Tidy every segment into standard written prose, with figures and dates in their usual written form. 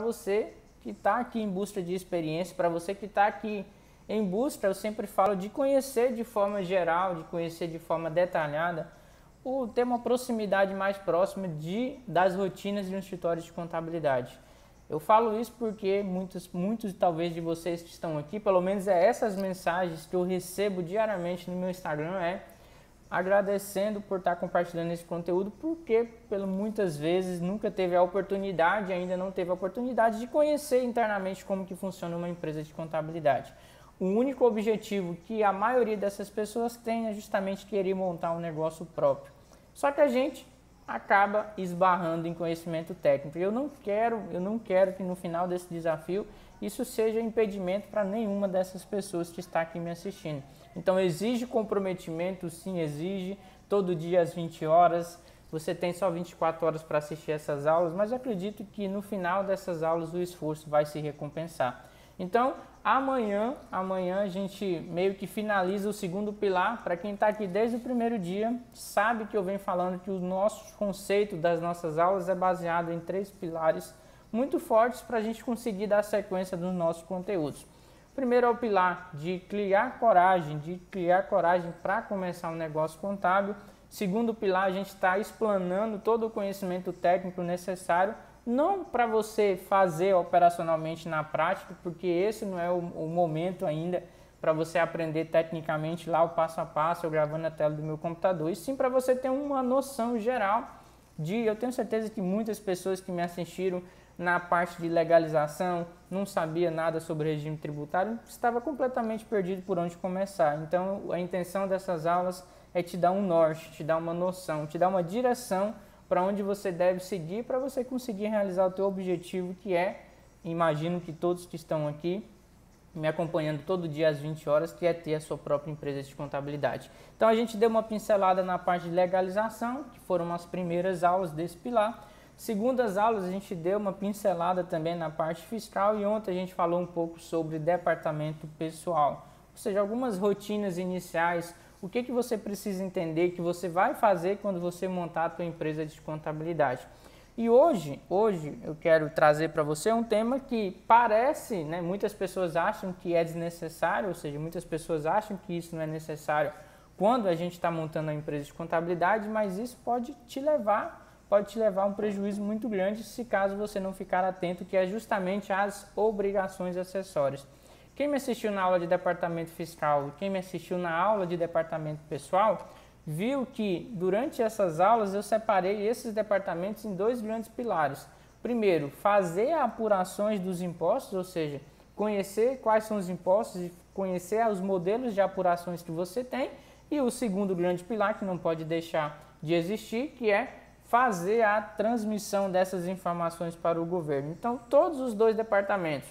você que está aqui em busca de experiência, para você que está aqui em busca, eu sempre falo de conhecer de forma geral, de conhecer de forma detalhada, ter uma proximidade mais próxima das rotinas de um escritório de contabilidade. Eu falo isso porque muitos talvez de vocês que estão aqui, pelo menos essas mensagens que eu recebo diariamente no meu Instagram, agradecendo por estar compartilhando esse conteúdo, porque muitas vezes nunca teve a oportunidade, ainda não teve a oportunidade de conhecer internamente como que funciona uma empresa de contabilidade. O único objetivo que a maioria dessas pessoas tem é justamente querer montar um negócio próprio. Só que a gente acaba esbarrando em conhecimento técnico. Eu não quero que no final desse desafio isso seja impedimento para nenhuma dessas pessoas que está aqui me assistindo. Então exige comprometimento, sim, exige, todo dia às 20 horas, você tem só 24 horas para assistir essas aulas, mas eu acredito que no final dessas aulas o esforço vai se recompensar. Então, amanhã a gente meio que finaliza o segundo pilar. Para quem está aqui desde o primeiro dia, sabe que eu venho falando que o nosso conceito das nossas aulas é baseado em 3 pilares muito fortes para a gente conseguir dar sequência dos nossos conteúdos. Primeiro é o pilar de criar coragem para começar um negócio contábil. Segundo pilar, a gente está explanando todo o conhecimento técnico necessário, não para você fazer operacionalmente na prática, porque esse não é o momento ainda para você aprender tecnicamente lá o passo a passo, eu gravando na tela do meu computador, e sim para você ter uma noção geral eu tenho certeza que muitas pessoas que me assistiram na parte de legalização, não sabia nada sobre regime tributário, estava completamente perdido por onde começar. Então, a intenção dessas aulas é te dar um norte, te dar uma noção, te dar uma direção para onde você deve seguir para você conseguir realizar o teu objetivo, que imagino que todos que estão aqui me acompanhando todo dia às 20 horas, que é ter a sua própria empresa de contabilidade. Então, a gente deu uma pincelada na parte de legalização, que foram as primeiras aulas desse pilar. Segundas aulas, a gente deu uma pincelada também na parte fiscal, e ontem a gente falou um pouco sobre departamento pessoal, ou seja, algumas rotinas iniciais, o que você precisa entender que você vai fazer quando você montar a sua empresa de contabilidade. E hoje eu quero trazer para você um tema que parece, muitas pessoas acham que é desnecessário, ou seja, muitas pessoas acham que isso não é necessário quando a gente está montando a empresa de contabilidade, mas isso pode te levar a um prejuízo muito grande se caso você não ficar atento, que é justamente as obrigações acessórias. Quem me assistiu na aula de departamento fiscal, quem me assistiu na aula de departamento pessoal, viu que durante essas aulas eu separei esses departamentos em 2 grandes pilares. Primeiro, fazer apurações dos impostos, ou seja, conhecer quais são os impostos e conhecer os modelos de apurações que você tem. E o segundo grande pilar, que não pode deixar de existir, que é fazer a transmissão dessas informações para o governo. Então, todos os 2 departamentos,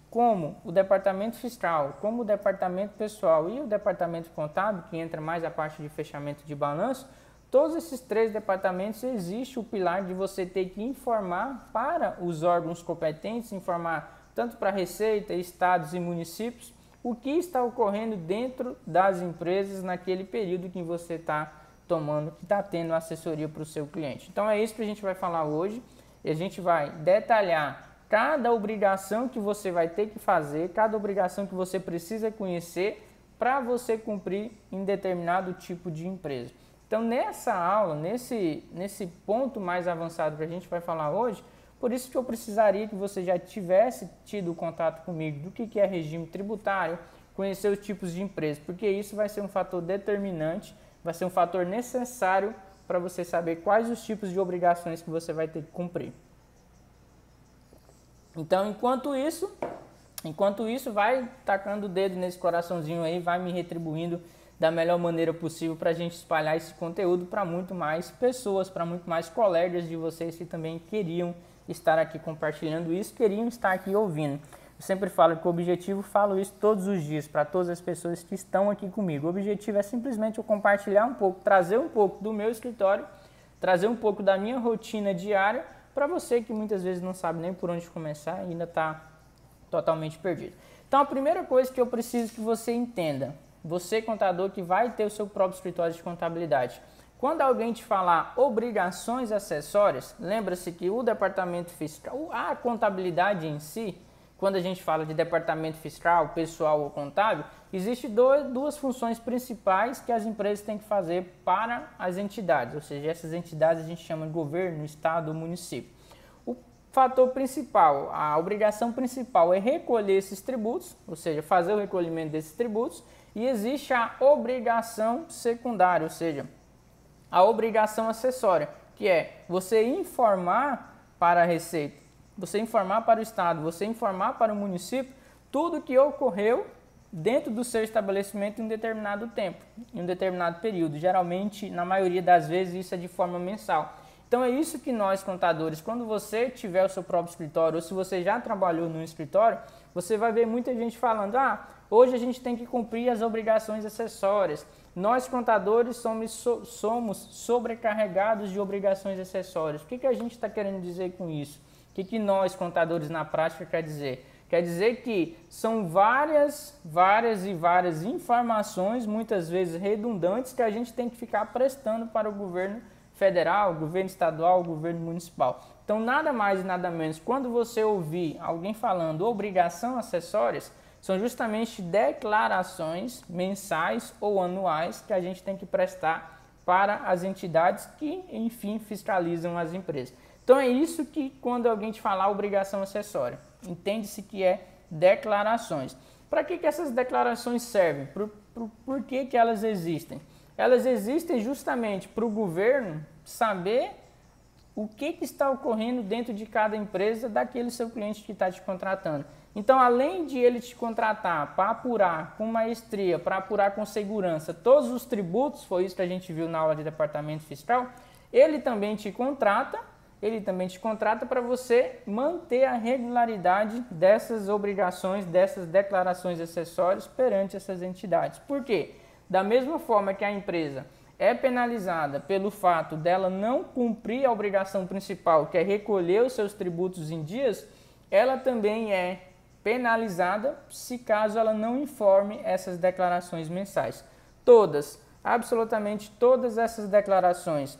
como o departamento fiscal, como o departamento pessoal e o departamento contábil, que entra mais a parte de fechamento de balanço, todos esses 3 departamentos existe o pilar de você ter que informar para os órgãos competentes, informar tanto para a Receita, estados e municípios, o que está ocorrendo dentro das empresas naquele período que você está que está tendo assessoria para o seu cliente. Então é isso que a gente vai falar hoje, e a gente vai detalhar cada obrigação que você vai ter que fazer, cada obrigação que você precisa conhecer para você cumprir em determinado tipo de empresa. Então nessa aula, nesse ponto mais avançado que a gente vai falar hoje, por isso que eu precisaria que você já tivesse tido contato comigo do que é regime tributário, conhecer os tipos de empresas, porque isso vai ser um fator determinante, vai ser um fator necessário para você saber quais os tipos de obrigações que você vai ter que cumprir. Então, enquanto isso, vai tacando o dedo nesse coraçãozinho aí, vai me retribuindo da melhor maneira possível para a gente espalhar esse conteúdo para muito mais pessoas, para muito mais colegas de vocês que também queriam estar aqui compartilhando isso, queriam estar aqui ouvindo. Eu sempre falo que o objetivo, falo isso todos os dias para todas as pessoas que estão aqui comigo. O objetivo é simplesmente eu compartilhar um pouco, trazer um pouco do meu escritório, trazer um pouco da minha rotina diária para você que muitas vezes não sabe nem por onde começar e ainda está totalmente perdido. Então a primeira coisa que eu preciso que você entenda, você contador que vai ter o seu próprio escritório de contabilidade, Quando alguém te falar obrigações acessórias, lembra-se que o departamento fiscal, a contabilidade em si, quando a gente fala de departamento fiscal, pessoal ou contábil, existem duas funções principais que as empresas têm que fazer para as entidades, ou seja, essas entidades a gente chama de governo, estado ou município. O fator principal, a obrigação principal é recolher esses tributos, ou seja, fazer o recolhimento desses tributos, e existe a obrigação secundária, ou seja, a obrigação acessória, que é você informar para a Receita, você informar para o Estado, você informar para o município tudo o que ocorreu dentro do seu estabelecimento em um determinado tempo, em um determinado período. Geralmente, na maioria das vezes, isso é de forma mensal. Então é isso que nós, contadores, quando você tiver o seu próprio escritório, ou se você já trabalhou num escritório, você vai ver muita gente falando, hoje a gente tem que cumprir as obrigações acessórias. Nós, contadores, somos sobrecarregados de obrigações acessórias. O que a gente está querendo dizer com isso? O que nós, contadores, na prática quer dizer? Quer dizer que são várias informações, muitas vezes redundantes, que a gente tem que ficar prestando para o governo federal, governo estadual, governo municipal. Então, nada mais e nada menos, quando você ouvir alguém falando obrigação acessórias, são justamente declarações mensais ou anuais que a gente tem que prestar para as entidades que, enfim, fiscalizam as empresas. Então é isso que quando alguém te falar obrigação acessória, entende-se que é declarações. Para que essas declarações servem? Por que elas existem? Elas existem justamente para o governo saber o que está ocorrendo dentro de cada empresa daquele seu cliente que está te contratando. Então, além de ele te contratar para apurar com maestria, para apurar com segurança todos os tributos, foi isso que a gente viu na aula de departamento fiscal, ele também te contrata para você manter a regularidade dessas obrigações, dessas declarações acessórias perante essas entidades. Por quê? Da mesma forma que a empresa é penalizada pelo fato dela não cumprir a obrigação principal, que é recolher os seus tributos em dias, ela também é penalizada se caso ela não informe essas declarações mensais. Absolutamente todas essas declarações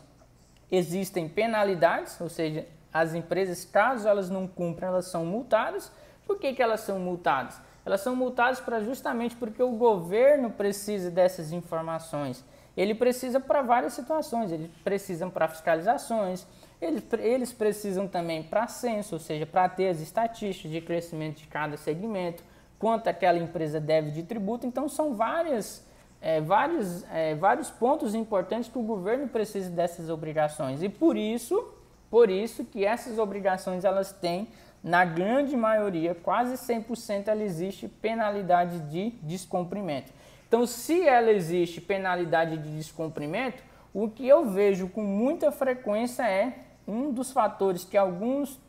existem penalidades, ou seja, as empresas, caso elas não cumprem, elas são multadas. Por que elas são multadas? Elas são multadas justamente porque o governo precisa dessas informações. Ele precisa para várias situações, eles precisam para fiscalizações, eles precisam também para censo, ou seja, para ter as estatísticas de crescimento de cada segmento, quanto aquela empresa deve de tributo. Então são vários pontos importantes que o governo precisa dessas obrigações. E por isso que essas obrigações elas têm, na grande maioria, quase 100%, ela existe penalidade de descumprimento. Então, se ela existe penalidade de descumprimento, o que eu vejo com muita frequência é um dos fatores que alguns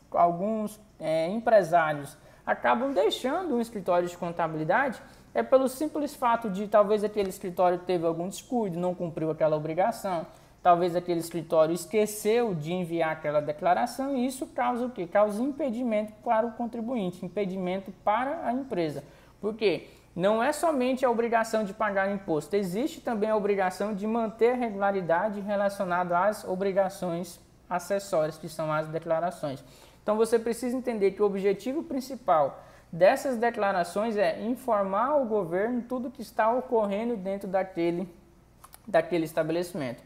empresários acabam deixando um escritório de contabilidade é pelo simples fato de talvez aquele escritório teve algum descuido, não cumpriu aquela obrigação, talvez aquele escritório esqueceu de enviar aquela declaração e isso causa o quê? Causa impedimento para o contribuinte, impedimento para a empresa. Por quê? Não é somente a obrigação de pagar imposto, existe também a obrigação de manter a regularidade relacionada às obrigações acessórias, que são as declarações. Então você precisa entender que o objetivo principal dessas declarações é informar ao governo tudo o que está ocorrendo dentro daquele estabelecimento.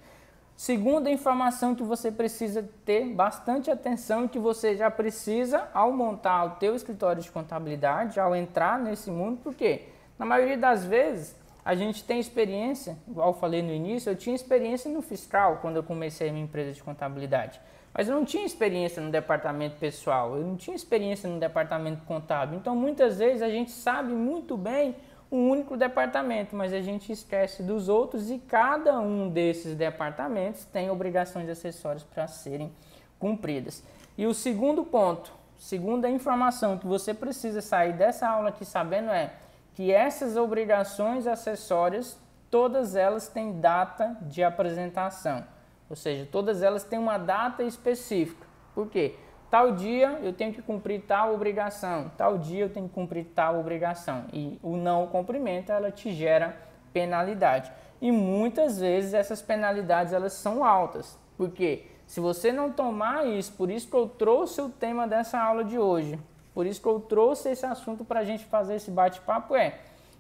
Segunda informação que você precisa ter bastante atenção e que você já precisa ao montar o teu escritório de contabilidade, ao entrar nesse mundo, porque na maioria das vezes a gente tem experiência, igual eu falei no início, eu tinha experiência no fiscal quando eu comecei a minha empresa de contabilidade. Mas eu não tinha experiência no departamento pessoal, eu não tinha experiência no departamento contábil. Então, muitas vezes a gente sabe muito bem um único departamento, mas a gente esquece dos outros e cada um desses departamentos tem obrigações acessórias para serem cumpridas. E o segundo ponto, segunda informação que você precisa sair dessa aula aqui sabendo é que essas obrigações acessórias, todas elas têm data de apresentação. Ou seja, todas elas têm uma data específica. Por quê? Tal dia eu tenho que cumprir tal obrigação, tal dia eu tenho que cumprir tal obrigação. E o não cumprimento, ela te gera penalidade. e muitas vezes essas penalidades elas são altas, porque se você não tomar isso, por isso que eu trouxe o tema dessa aula de hoje, por isso que eu trouxe esse assunto para a gente fazer esse bate-papo,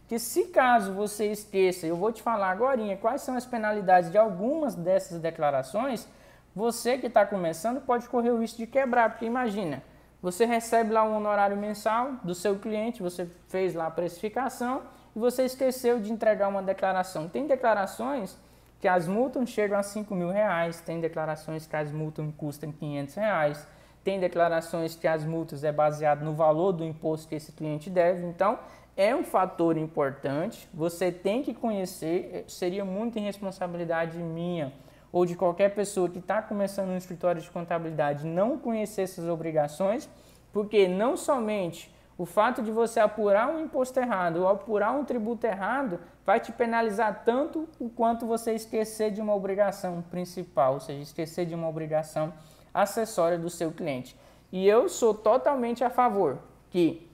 que se caso você esqueça, eu vou te falar agora quais são as penalidades de algumas dessas declarações, você que está começando pode correr o risco de quebrar, porque imagina, você recebe lá um honorário mensal do seu cliente, você fez lá a precificação e você esqueceu de entregar uma declaração. Tem declarações que as multas chegam a R$5.000, tem declarações que as multas custam R$500, tem declarações que as multas é baseado no valor do imposto que esse cliente deve, então é um fator importante, você tem que conhecer, seria muita irresponsabilidade minha ou de qualquer pessoa que está começando no escritório de contabilidade não conhecer essas obrigações, porque não somente o fato de você apurar um imposto errado ou apurar um tributo errado vai te penalizar tanto o quanto você esquecer de uma obrigação principal, ou seja, esquecer de uma obrigação acessória do seu cliente. E eu sou totalmente a favor que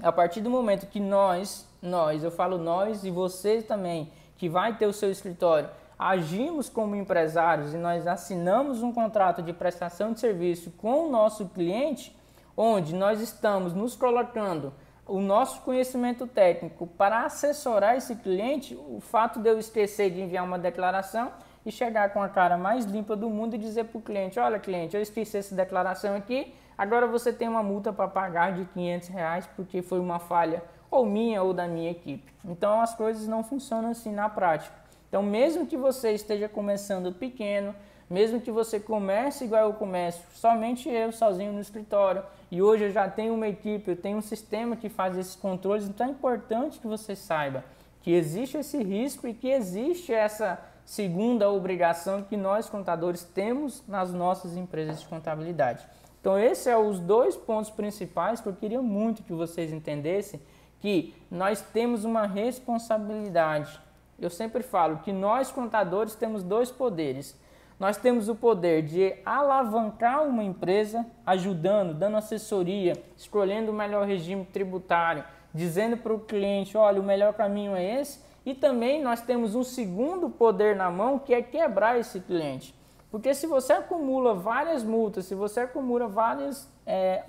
a partir do momento que eu falo nós e você também, que vai ter o seu escritório, agimos como empresários e nós assinamos um contrato de prestação de serviço com o nosso cliente, onde nós estamos nos colocando o nosso conhecimento técnico para assessorar esse cliente, o fato de eu esquecer de enviar uma declaração e chegar com a cara mais limpa do mundo e dizer para o cliente, olha cliente, eu esqueci essa declaração aqui, agora você tem uma multa para pagar de R$500 porque foi uma falha ou minha ou da minha equipe. Então as coisas não funcionam assim na prática. Então mesmo que você esteja começando pequeno, mesmo que você comece igual eu começo, somente eu sozinho no escritório, e hoje eu já tenho uma equipe, eu tenho um sistema que faz esses controles, então é importante que você saiba que existe esse risco e que existe essa segunda obrigação que nós contadores temos nas nossas empresas de contabilidade. Então esses são os dois pontos principais que eu queria muito que vocês entendessem, que nós temos uma responsabilidade. Eu sempre falo que nós contadores temos dois poderes. Nós temos o poder de alavancar uma empresa, ajudando, dando assessoria, escolhendo o melhor regime tributário, dizendo para o cliente, olha, o melhor caminho é esse. E também nós temos um segundo poder na mão, que é quebrar esse cliente. Porque se você acumula várias multas, se você acumula várias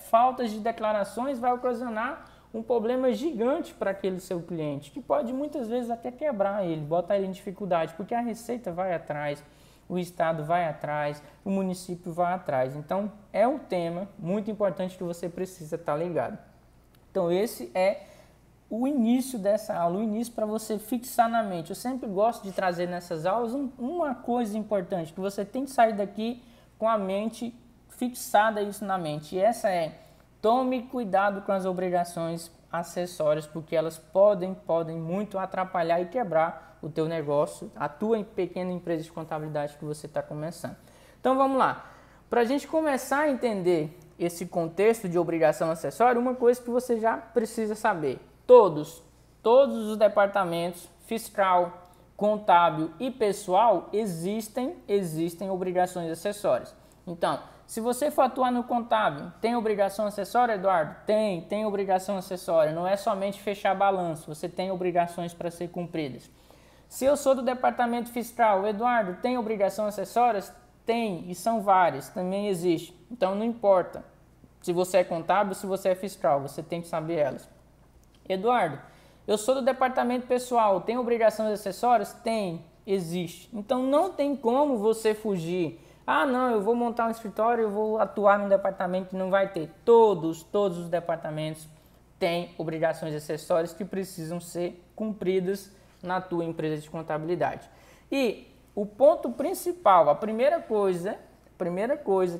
faltas de declarações, vai ocasionar um problema gigante para aquele seu cliente, que pode muitas vezes até quebrar ele, botar ele em dificuldade, porque a Receita vai atrás, o Estado vai atrás, o município vai atrás. Então, é um tema muito importante que você precisa estar ligado. Então, esse é o início dessa aula, o início para você fixar na mente. Eu sempre gosto de trazer nessas aulas uma coisa importante, que você tem que sair daqui com a mente fixada isso na mente. E essa é, tome cuidado com as obrigações acessórias, porque elas podem muito atrapalhar e quebrar o teu negócio, a tua pequena empresa de contabilidade que você está começando. Então vamos lá. Para a gente começar a entender esse contexto de obrigação acessória, uma coisa que você já precisa saber. Todos os departamentos, fiscal, contábil e pessoal, existem obrigações acessórias. Então, se você for atuar no contábil, tem obrigação acessória, Eduardo? Tem obrigação acessória. Não é somente fechar balanço, você tem obrigações para ser cumpridas. Se eu sou do departamento fiscal, Eduardo, tem obrigação acessórias? Tem, e são várias, também existe. Então não importa se você é contábil ou se você é fiscal, você tem que saber elas. Eduardo, eu sou do departamento pessoal, tem obrigações acessórias? Tem, existe. Então não tem como você fugir. Ah, não, eu vou montar um escritório, eu vou atuar num departamento que não vai ter. Todos os departamentos têm obrigações acessórias que precisam ser cumpridas na tua empresa de contabilidade. E o ponto principal, a primeira coisa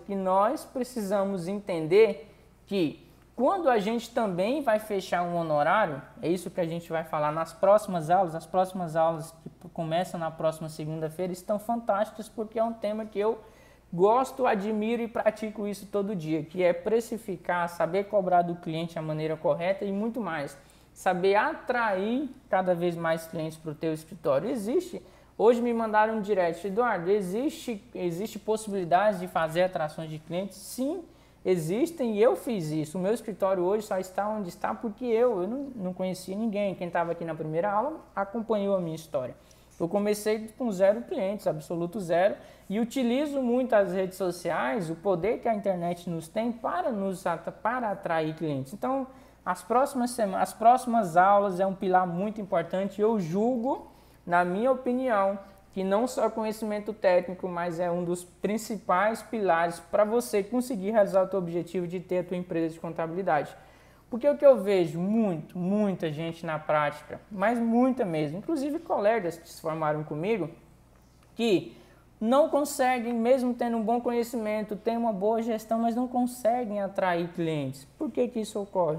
que nós precisamos entender que quando a gente também vai fechar um honorário, é isso que a gente vai falar nas próximas aulas. As próximas aulas que começam na próxima segunda-feira estão fantásticas porque é um tema que eu gosto, admiro e pratico isso todo dia, que é precificar, saber cobrar do cliente a maneira correta e muito mais. Saber atrair cada vez mais clientes para o teu escritório. Hoje me mandaram um direct, Eduardo, existe possibilidade de fazer atrações de clientes? Sim, existem e eu fiz isso. O meu escritório hoje só está onde está porque eu não conhecia ninguém. Quem estava aqui na primeira aula acompanhou a minha história. Eu comecei com 0 clientes, absoluto 0, e utilizo muito as redes sociais, o poder que a internet nos tem para atrair clientes. Então, as próximas aulas é um pilar muito importante. Eu julgo, na minha opinião, que não só conhecimento técnico, mas é um dos principais pilares para você conseguir realizar o teu objetivo de ter a tua empresa de contabilidade. Porque o que eu vejo muita gente na prática, mas muita mesmo, inclusive colegas que se formaram comigo, que não conseguem, mesmo tendo um bom conhecimento, têm uma boa gestão, mas não conseguem atrair clientes. Por que que isso ocorre?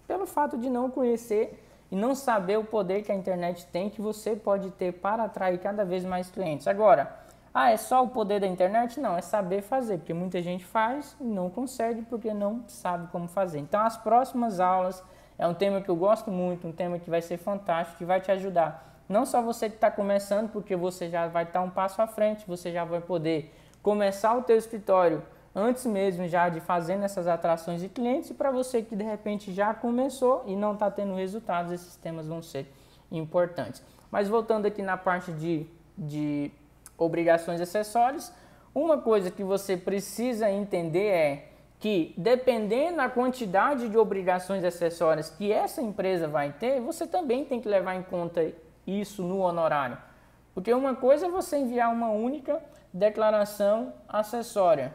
Pelo fato de não conhecer e não saber o poder que a internet tem, que você pode ter para atrair cada vez mais clientes. Agora, é só o poder da internet? Não, é saber fazer, porque muita gente faz e não consegue porque não sabe como fazer. Então, as próximas aulas é um tema que eu gosto muito, um tema que vai ser fantástico, que vai te ajudar. Não só você que está começando, porque você já vai estar um passo à frente, você já vai poder começar o teu escritório antes mesmo já de fazendo essas atrações de clientes, e para você que de repente já começou e não está tendo resultados, esses temas vão ser importantes. Mas voltando aqui na parte de obrigações e acessórios, uma coisa que você precisa entender é que, dependendo da quantidade de obrigações e acessórias que essa empresa vai ter, você também tem que levar em conta isso no honorário. Porque uma coisa é você enviar uma única declaração acessória.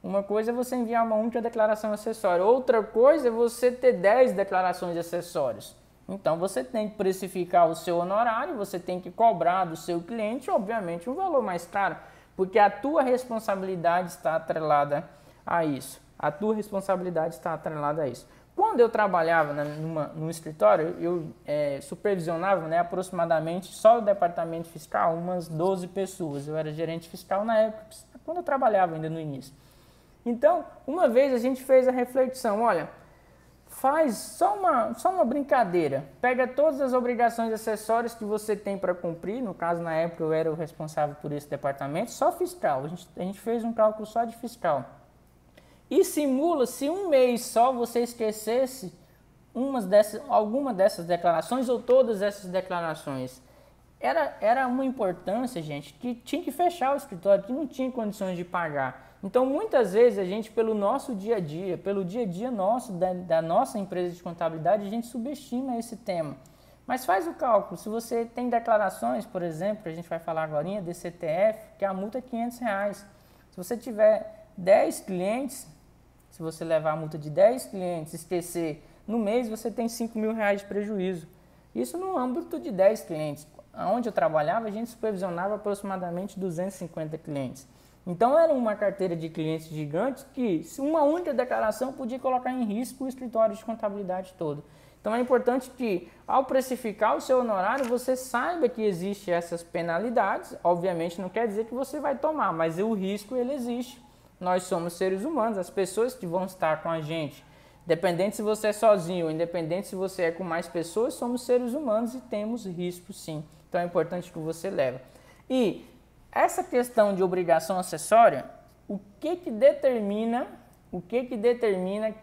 Uma coisa é você enviar uma única declaração acessória. Outra coisa é você ter 10 declarações de acessórios. Então, você tem que precificar o seu honorário, você tem que cobrar do seu cliente, obviamente, um valor mais caro, porque a tua responsabilidade está atrelada a isso. A tua responsabilidade está atrelada a isso. Quando eu trabalhava num escritório, eu supervisionava, né, aproximadamente, só o departamento fiscal, umas 12 pessoas. Eu era gerente fiscal na época, quando eu trabalhava ainda no início. Então, uma vez a gente fez a reflexão, olha, faz só uma brincadeira, pega todas as obrigações acessórias que você tem para cumprir, no caso na época eu era o responsável por esse departamento, só fiscal, a gente fez um cálculo só de fiscal. E simula se um mês só você esquecesse alguma dessas declarações ou todas essas declarações. Era uma importância, gente, que tinha que fechar o escritório, que não tinha condições de pagar. Então, muitas vezes, a gente, pelo nosso dia a dia, pelo dia a dia nosso, da nossa empresa de contabilidade, a gente subestima esse tema. Mas faz o cálculo, se você tem declarações, por exemplo, a gente vai falar agora, DCTF, que a multa é R$500. Se você tiver 10 clientes, se você levar a multa de 10 clientes, esquecer, no mês você tem R$5.000 de prejuízo. Isso no âmbito de 10 clientes. Onde eu trabalhava, a gente supervisionava aproximadamente 250 clientes. Então, era uma carteira de clientes gigantes que uma única declaração podia colocar em risco o escritório de contabilidade todo. Então, é importante que, ao precificar o seu honorário, você saiba que existem essas penalidades. Obviamente, não quer dizer que você vai tomar, mas o risco ele existe. Nós somos seres humanos, as pessoas que vão estar com a gente, independente se você é sozinho, independente se você é com mais pessoas, somos seres humanos e temos risco sim. Então, é importante que você leve. E essa questão de obrigação acessória, o que determina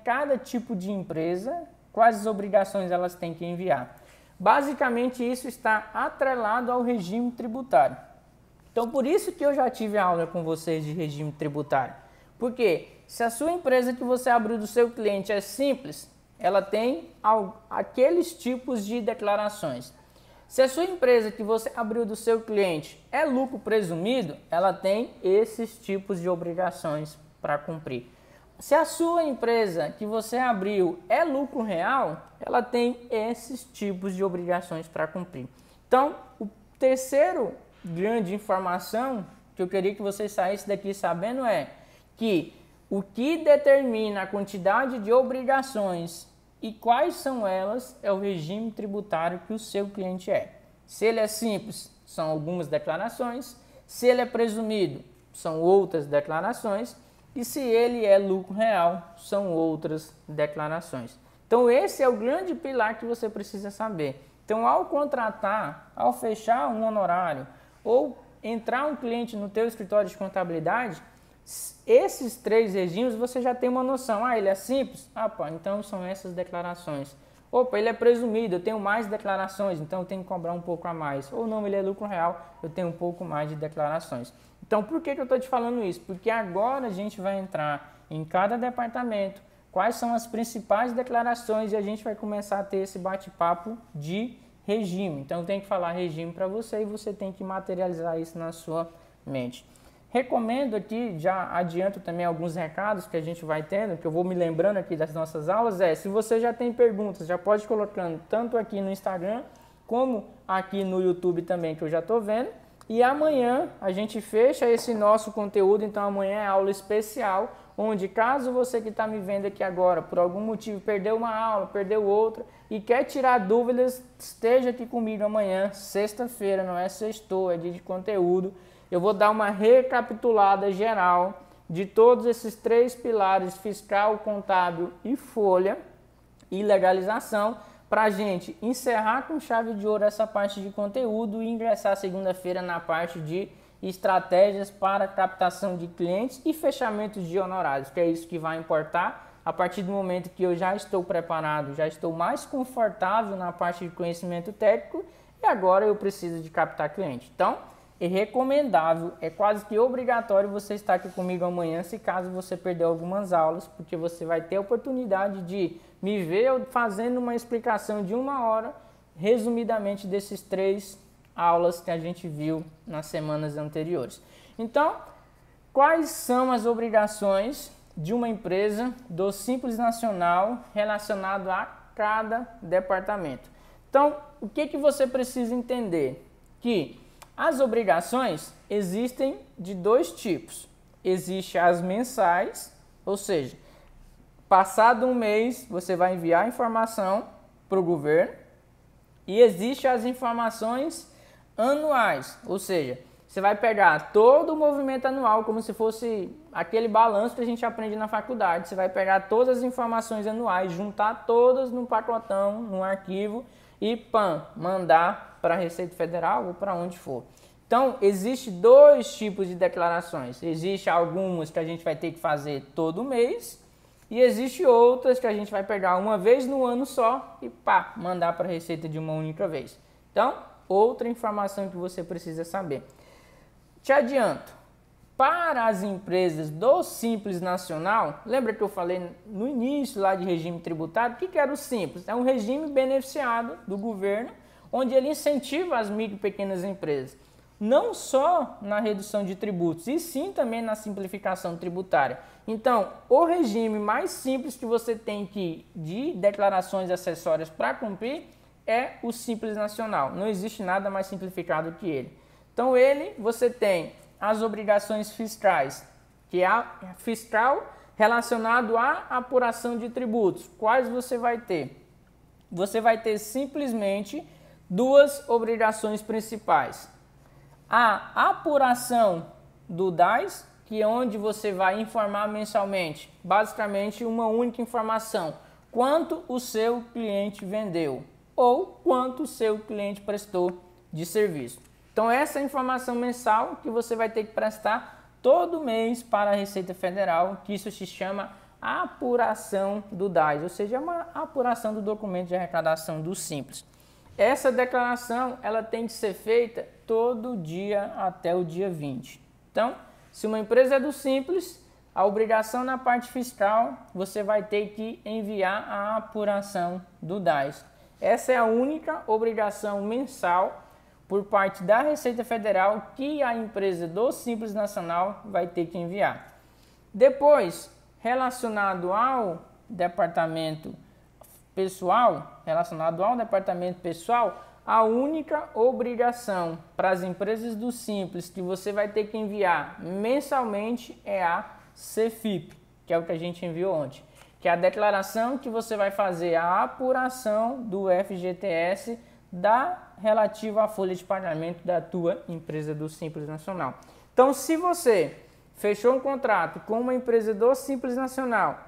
cada tipo de empresa, quais as obrigações elas têm que enviar? Basicamente, isso está atrelado ao regime tributário. Então, por isso que eu já tive aula com vocês de regime tributário. Porque se a sua empresa que você abriu do seu cliente é simples, ela tem aqueles tipos de declarações. Se a sua empresa que você abriu do seu cliente é lucro presumido, ela tem esses tipos de obrigações para cumprir. Se a sua empresa que você abriu é lucro real, ela tem esses tipos de obrigações para cumprir. Então, o terceiro grande informação que eu queria que vocês saíssem daqui sabendo é que o que determina a quantidade de obrigações e quais são elas é o regime tributário que o seu cliente é. Se ele é simples, são algumas declarações. Se ele é presumido, são outras declarações. E se ele é lucro real, são outras declarações. Então, esse é o grande pilar que você precisa saber. Então, ao contratar, ao fechar um honorário ou entrar um cliente no teu escritório de contabilidade, esses três regimes você já tem uma noção. Ele é simples? Então são essas declarações. Opa, ele é presumido, eu tenho mais declarações, então eu tenho que cobrar um pouco a mais. Ou não, ele é lucro real, eu tenho um pouco mais de declarações. Então, por que eu estou te falando isso? Porque agora a gente vai entrar em cada departamento, quais são as principais declarações e a gente vai começar a ter esse bate-papo de regime. Então, eu tenho que falar regime para você e você tem que materializar isso na sua mente. Recomendo aqui, já adianto também alguns recados que a gente vai tendo, que eu vou me lembrando aqui das nossas aulas, se você já tem perguntas, já pode colocando tanto aqui no Instagram, como aqui no YouTube também, que eu já estou vendo. E amanhã a gente fecha esse nosso conteúdo, então amanhã é aula especial, onde caso você que está me vendo aqui agora, por algum motivo perdeu uma aula, perdeu outra, e quer tirar dúvidas, esteja aqui comigo amanhã, sexta-feira, não é sextou, é dia de conteúdo. Eu vou dar uma recapitulada geral de todos esses 3 pilares, fiscal, contábil e folha e legalização, para a gente encerrar com chave de ouro essa parte de conteúdo e ingressar segunda-feira na parte de estratégias para captação de clientes e fechamento de honorários, que é isso que vai importar a partir do momento que eu já estou preparado, já estou mais confortável na parte de conhecimento técnico e agora eu preciso de captar cliente. Então, é recomendável, é quase que obrigatório você estar aqui comigo amanhã, se caso você perder algumas aulas, porque você vai ter a oportunidade de me ver fazendo uma explicação de 1 hora, resumidamente desses 3 aulas que a gente viu nas semanas anteriores. Então, quais são as obrigações de uma empresa do Simples Nacional relacionado a cada departamento? Então, o que você precisa entender? Que as obrigações existem de 2 tipos. Existem as mensais, ou seja, passado um mês você vai enviar informação para o governo, e existem as informações anuais, ou seja, você vai pegar todo o movimento anual como se fosse aquele balanço que a gente aprende na faculdade. Você vai pegar todas as informações anuais, juntar todas num pacotão, num arquivo e mandar para a Receita Federal ou para onde for. Então, existe 2 tipos de declarações. Existem algumas que a gente vai ter que fazer todo mês e existe outras que a gente vai pegar uma vez no ano só e mandar para a Receita de uma única vez. Então, outra informação que você precisa saber. Te adianto, para as empresas do Simples Nacional, lembra que eu falei no início lá de regime tributário? O que era o Simples? É um regime beneficiado do governo, onde ele incentiva as micro e pequenas empresas, não só na redução de tributos, e sim também na simplificação tributária. Então, o regime mais simples que você tem de declarações acessórias para cumprir é o Simples Nacional. Não existe nada mais simplificado que ele. Então, você tem as obrigações fiscais, que é a fiscal relacionado à apuração de tributos. Quais você vai ter? Você vai ter simplesmente 2 obrigações principais. A apuração do DAS, que é onde você vai informar mensalmente, basicamente uma única informação, quanto o seu cliente vendeu ou quanto o seu cliente prestou de serviço. Então essa é a informação mensal que você vai ter que prestar todo mês para a Receita Federal, que isso se chama apuração do DAS, ou seja, uma apuração do documento de arrecadação do Simples. Essa declaração ela tem que ser feita todo dia até o dia 20. Então, se uma empresa é do Simples, a obrigação na parte fiscal, você vai ter que enviar a apuração do DAS. Essa é a única obrigação mensal por parte da Receita Federal que a empresa do Simples Nacional vai ter que enviar. Depois, relacionado ao departamento pessoal, a única obrigação para as empresas do Simples que você vai ter que enviar mensalmente é a CFIP, que é o que a gente enviou ontem, que é a declaração que você vai fazer a apuração do FGTS relativa à folha de pagamento da tua empresa do Simples Nacional. Então, se você fechou um contrato com uma empresa do Simples Nacional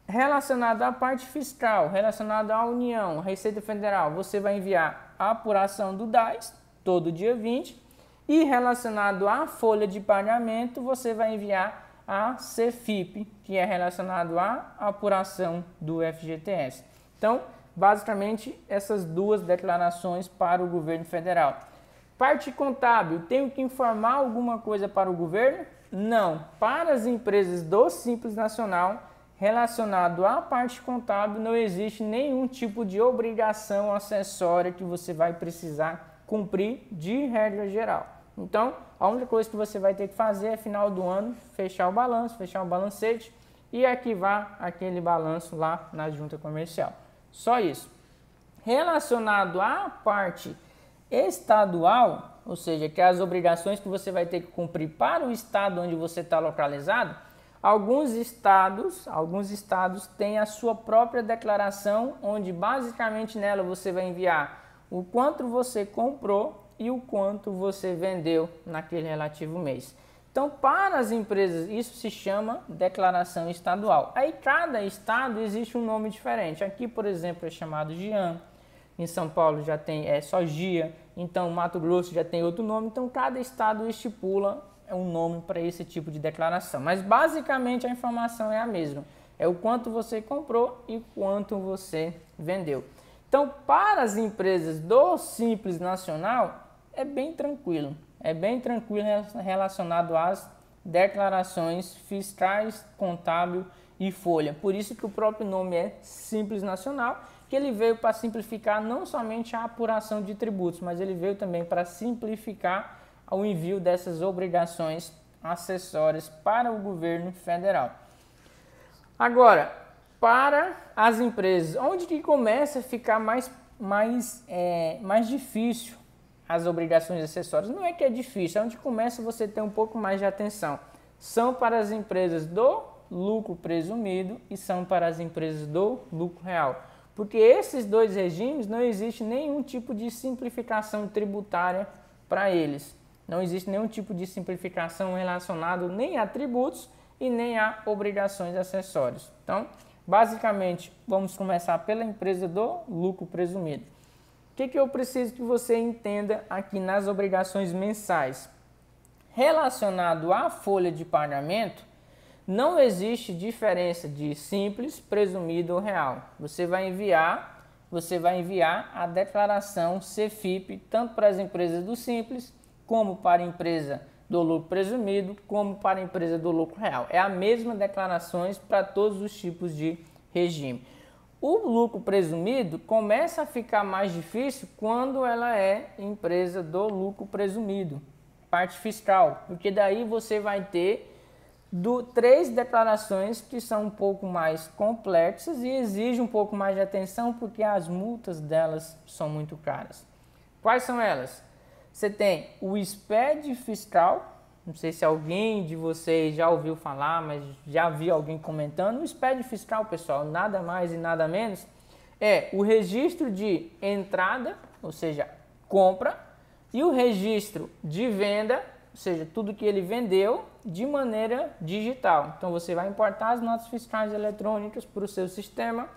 relacionado à parte fiscal, relacionado à União, Receita Federal, você vai enviar a apuração do DAS todo dia 20 e relacionado à folha de pagamento, você vai enviar a CFIP, que é relacionado à apuração do FGTS. Então, basicamente essas duas declarações para o governo federal. Parte contábil, tenho que informar alguma coisa para o governo? Não. Para as empresas do Simples Nacional, relacionado à parte contábil, não existe nenhum tipo de obrigação acessória que você vai precisar cumprir de regra geral. Então, a única coisa que você vai ter que fazer é, final do ano, fechar o balanço, fechar o balancete e arquivar aquele balanço lá na junta comercial. Só isso. Relacionado à parte estadual, ou seja, que é as obrigações que você vai ter que cumprir para o estado onde você está localizado, alguns estados têm a sua própria declaração, onde basicamente nela você vai enviar o quanto você comprou e o quanto você vendeu naquele relativo mês. Então, para as empresas, isso se chama declaração estadual. Aí, cada estado existe um nome diferente. Aqui, por exemplo, é chamado GIAN. Em São Paulo já tem só GIA. Então, Mato Grosso já tem outro nome. Então, cada estado estipula um nome para esse tipo de declaração. Mas, basicamente, a informação é a mesma. É o quanto você comprou e quanto você vendeu. Então, para as empresas do Simples Nacional, é bem tranquilo relacionado às declarações fiscais, contábil e folha. Por isso que o próprio nome é Simples Nacional, que ele veio para simplificar não somente a apuração de tributos, mas ele veio também para simplificar o envio dessas obrigações acessórias para o governo federal. Agora, para as empresas, onde que começa a ficar mais difícil as obrigações acessórias? Não é que é difícil, é onde começa você ter um pouco mais de atenção. São para as empresas do lucro presumido e são para as empresas do lucro real. Porque esses dois regimes não existe nenhum tipo de simplificação tributária para eles. Não existe nenhum tipo de simplificação relacionado nem a tributos e nem a obrigações acessórias. Então, basicamente, vamos começar pela empresa do lucro presumido. O que eu preciso que você entenda aqui nas obrigações mensais? Relacionado à folha de pagamento, não existe diferença de simples, presumido ou real. Você vai enviar a declaração CFIP tanto para as empresas do simples, como para a empresa do lucro presumido, como para a empresa do lucro real. É a mesma declarações para todos os tipos de regime. O lucro presumido começa a ficar mais difícil quando ela é empresa do lucro presumido, parte fiscal, porque daí você vai ter três declarações que são um pouco mais complexas e exigem um pouco mais de atenção porque as multas delas são muito caras. Quais são elas? Você tem o SPED fiscal. Não sei se alguém de vocês já ouviu falar, mas já vi alguém comentando. O SPED fiscal, pessoal, nada mais e nada menos, é o registro de entrada, ou seja, compra, e o registro de venda, ou seja, tudo que ele vendeu de maneira digital. Então, você vai importar as notas fiscais eletrônicas para o seu sistema,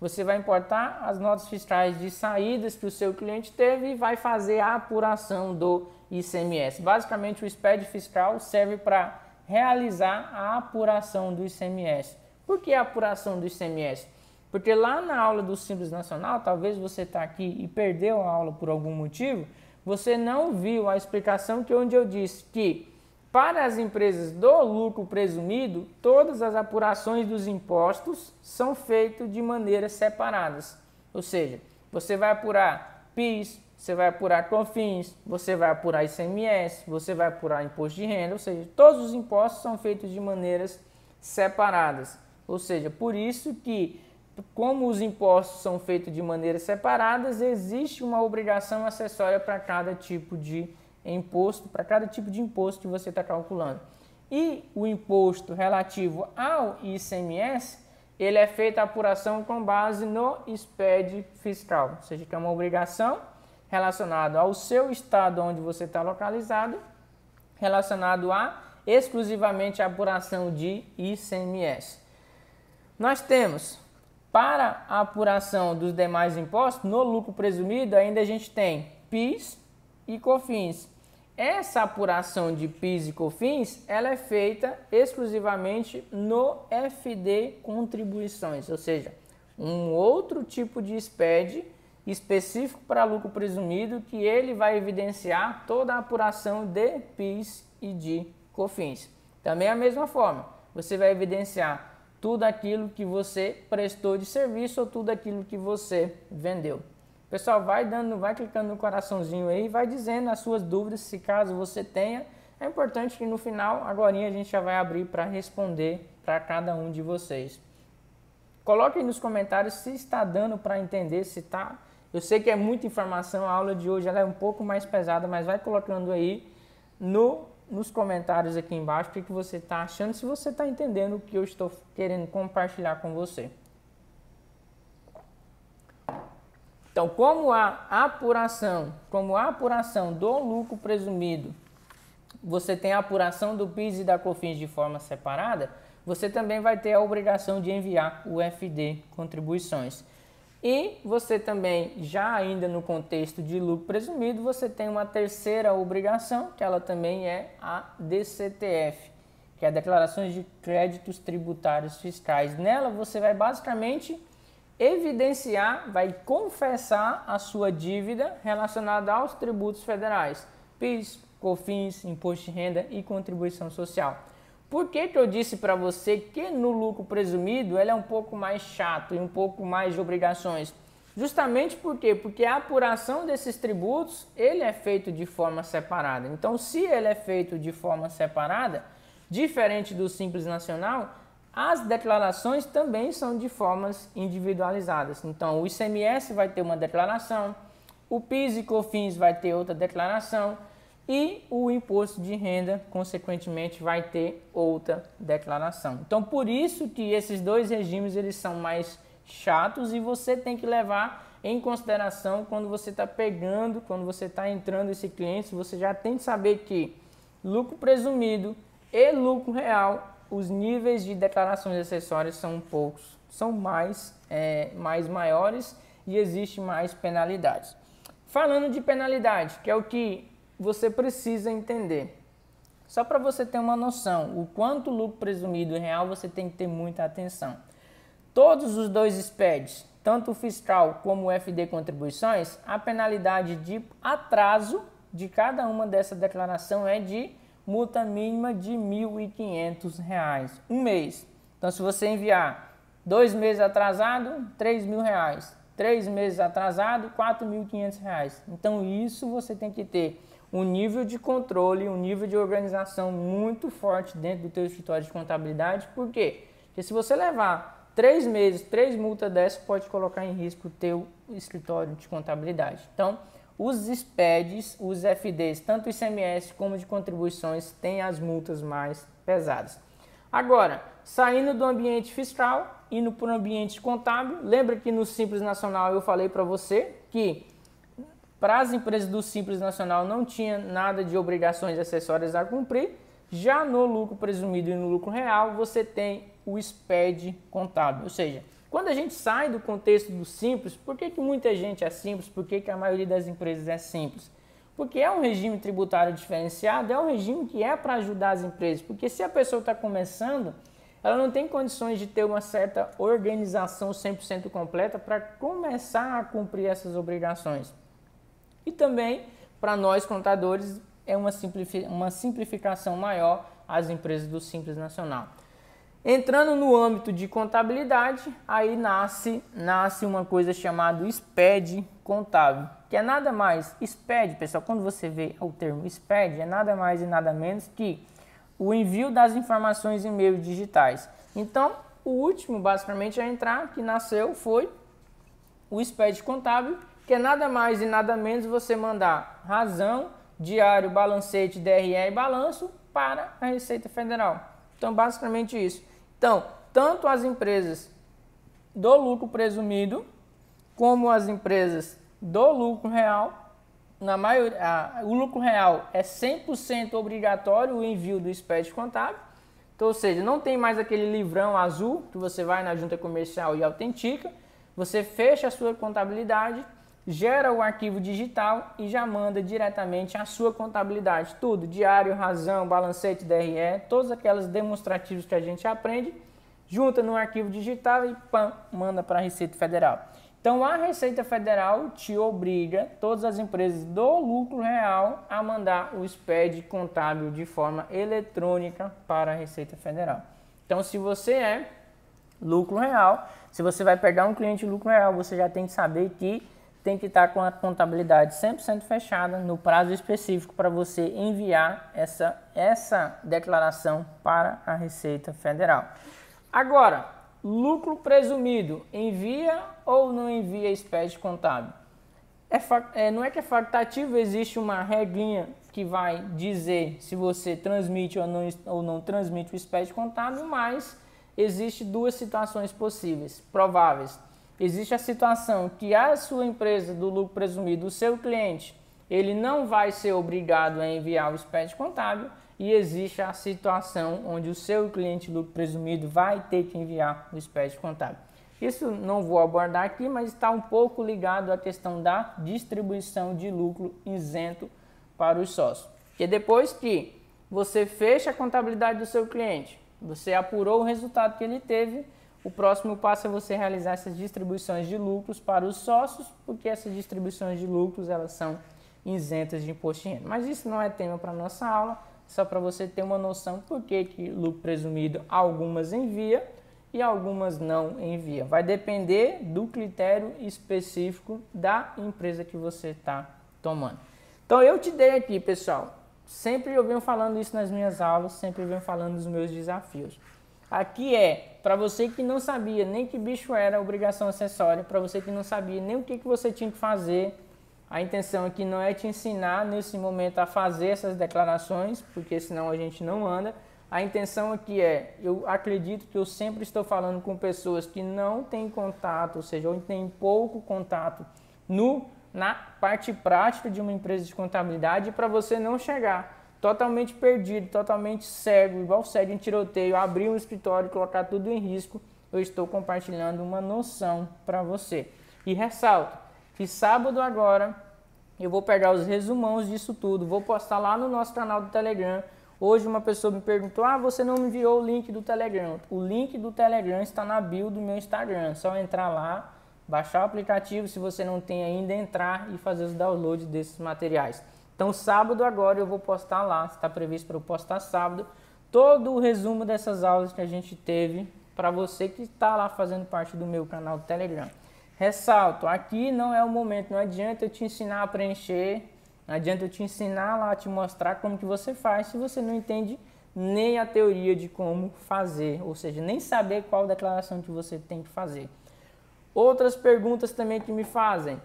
você vai importar as notas fiscais de saídas que o seu cliente teve e vai fazer a apuração do ICMS. Basicamente, o SPED fiscal serve para realizar a apuração do ICMS. Por que a apuração do ICMS? Porque lá na aula do Simples Nacional, talvez você está aqui e perdeu a aula por algum motivo, você não viu a explicação onde eu disse que para as empresas do lucro presumido, todas as apurações dos impostos são feitas de maneiras separadas. Ou seja, você vai apurar PIS, você vai apurar COFINS, você vai apurar ICMS, você vai apurar imposto de renda, ou seja, todos os impostos são feitos de maneiras separadas. Ou seja, por isso que, como os impostos são feitos de maneiras separadas, existe uma obrigação acessória para cada tipo de imposto, para cada tipo de imposto que você está calculando. E o imposto relativo ao ICMS, ele é feita a apuração com base no SPED fiscal, ou seja, que é uma obrigação relacionada ao seu estado onde você está localizado, relacionado a exclusivamente a apuração de ICMS. Nós temos, para a apuração dos demais impostos, no lucro presumido, ainda a gente tem PIS e COFINS. Essa apuração de PIS e COFINS, ela é feita exclusivamente no FD Contribuições, ou seja, um outro tipo de SPED específico para lucro presumido, que ele vai evidenciar toda a apuração de PIS e de COFINS. Também a mesma forma, você vai evidenciar tudo aquilo que você prestou de serviço ou tudo aquilo que você vendeu. Pessoal, vai clicando no coraçãozinho aí, vai dizendo as suas dúvidas, se caso você tenha. É importante que no final, agora a gente já vai abrir para responder para cada um de vocês. Coloque aí nos comentários se está dando para entender, se está. Eu sei que é muita informação, a aula de hoje ela é um pouco mais pesada, mas vai colocando aí nos comentários aqui embaixo o que você está achando, se você está entendendo o que eu estou querendo compartilhar com você. Então, como a apuração do lucro presumido, você tem a apuração do PIS e da COFINS de forma separada, você também vai ter a obrigação de enviar o FD contribuições. E você também, já ainda no contexto de lucro presumido, você tem uma terceira obrigação, que ela também é a DCTF, que é a Declarações de Créditos Tributários Fiscais. Nela você vai basicamente evidenciar, vai confessar a sua dívida relacionada aos tributos federais, PIS, COFINS, Imposto de Renda e Contribuição Social. Por que eu disse para você que no lucro presumido ele é um pouco mais chato e um pouco mais de obrigações? Justamente por quê? Porque a apuração desses tributos ele é feito de forma separada. Então, se ele é feito de forma separada, diferente do Simples Nacional, as declarações também são de formas individualizadas. Então, o ICMS vai ter uma declaração, o PIS e COFINS vai ter outra declaração e o imposto de renda, consequentemente, vai ter outra declaração. Então, por isso que esses dois regimes eles são mais chatos e você tem que levar em consideração quando você está pegando, quando você está entrando esse cliente, você já tem que saber que lucro presumido e lucro real, os níveis de declarações acessórias são poucos, são mais maiores e existe mais penalidades. Falando de penalidade, que é o que você precisa entender. Só para você ter uma noção, o quanto lucro presumido e real você tem que ter muita atenção. Todos os dois SPEDs, tanto o fiscal como o FD contribuições, a penalidade de atraso de cada uma dessa declaração é de multa mínima de R$ 1.500, um mês. Então, se você enviar 2 meses atrasado, R$ 3.000. 3 meses atrasado, R$ 4.500. Então, isso você tem que ter um nível de controle, um nível de organização muito forte dentro do teu escritório de contabilidade. Por quê? Porque se você levar 3 meses, 3 multas dessas, pode colocar em risco o teu escritório de contabilidade. Então, os SPEDs, os FDs, tanto o ICMS como de contribuições, têm as multas mais pesadas. Agora, saindo do ambiente fiscal, indo para o ambiente contábil, lembra que no Simples Nacional eu falei para você que para as empresas do Simples Nacional não tinha nada de obrigações acessórias a cumprir. Já no lucro presumido e no lucro real, você tem o SPED contábil, ou seja, quando a gente sai do contexto do simples, por que muita gente é simples? Por que a maioria das empresas é simples? Porque é um regime tributário diferenciado, é um regime que é para ajudar as empresas. Porque se a pessoa está começando, ela não tem condições de ter uma certa organização 100% completa para começar a cumprir essas obrigações. E também, para nós contadores, é uma simplificação maior às empresas do Simples Nacional. Entrando no âmbito de contabilidade, aí nasce uma coisa chamada SPED contábil, que é nada mais, SPED, pessoal, quando você vê o termo SPED, é nada mais e nada menos que o envio das informações em meios digitais. Então, o último, basicamente, a entrar, que nasceu, foi o SPED contábil, que é nada mais e nada menos você mandar razão, diário, balancete, DRE e balanço para a Receita Federal. Então, basicamente isso. Então, tanto as empresas do lucro presumido, como as empresas do lucro real, na maioria, o lucro real é 100% obrigatório o envio do SPED contábil. Então, ou seja, não tem mais aquele livrão azul que você vai na junta comercial e autentica. Você fecha a sua contabilidade, gera o arquivo digital e já manda diretamente a sua contabilidade. Tudo, diário, razão, balancete, DRE, todos aqueles demonstrativos que a gente aprende, junta no arquivo digital e pam, manda para a Receita Federal. Então a Receita Federal te obriga, todas as empresas do lucro real, a mandar o SPED contábil de forma eletrônica para a Receita Federal. Então se você é lucro real, se você vai pegar um cliente de lucro real, você já tem que saber que tem que estar com a contabilidade 100% fechada no prazo específico para você enviar essa declaração para a Receita Federal. Agora, lucro presumido, envia ou não envia SPED contábil? Não é que é facultativo, existe uma regrinha que vai dizer se você transmite ou não transmite o SPED contábil, mas existe duas situações possíveis, prováveis. Existe a situação que a sua empresa do lucro presumido, o seu cliente, ele não vai ser obrigado a enviar o SPED contábil, e existe a situação onde o seu cliente do lucro presumido vai ter que enviar o SPED contábil. Isso não vou abordar aqui, mas está um pouco ligado à questão da distribuição de lucro isento para os sócios. Porque depois que você fecha a contabilidade do seu cliente, você apurou o resultado que ele teve, o próximo passo é você realizar essas distribuições de lucros para os sócios, porque essas distribuições de lucros elas são isentas de imposto de renda. Mas isso não é tema para a nossa aula, só para você ter uma noção por que lucro presumido algumas envia e algumas não envia. Vai depender do critério específico da empresa que você está tomando. Então eu te dei aqui, pessoal, sempre eu venho falando isso nas minhas aulas, sempre eu venho falando dos meus desafios. Aqui é para você que não sabia nem que bicho era obrigação acessória, para você que não sabia nem o que você tinha que fazer. A intenção aqui não é te ensinar nesse momento a fazer essas declarações, porque senão a gente não anda. A intenção aqui é, eu acredito que eu sempre estou falando com pessoas que não têm contato, ou seja, ou têm pouco contato na parte prática de uma empresa de contabilidade, para você não chegar totalmente perdido, totalmente cego, igual cego em tiroteio, abrir um escritório e colocar tudo em risco. Eu estou compartilhando uma noção para você. E ressalto que sábado agora eu vou pegar os resumãos disso tudo, vou postar lá no nosso canal do Telegram. Hoje uma pessoa me perguntou, você não me enviou o link do Telegram. O link do Telegram está na bio do meu Instagram, só entrar lá, baixar o aplicativo, se você não tem ainda, entrar e fazer os downloads desses materiais. Então sábado agora eu vou postar lá, está previsto para eu postar sábado, todo o resumo dessas aulas que a gente teve para você que está lá fazendo parte do meu canal do Telegram. Ressalto, aqui não é o momento, não adianta eu te ensinar a preencher, não adianta eu te ensinar lá, te mostrar como que você faz, se você não entende nem a teoria de como fazer, ou seja, nem saber qual declaração que você tem que fazer. Outras perguntas também que me fazem.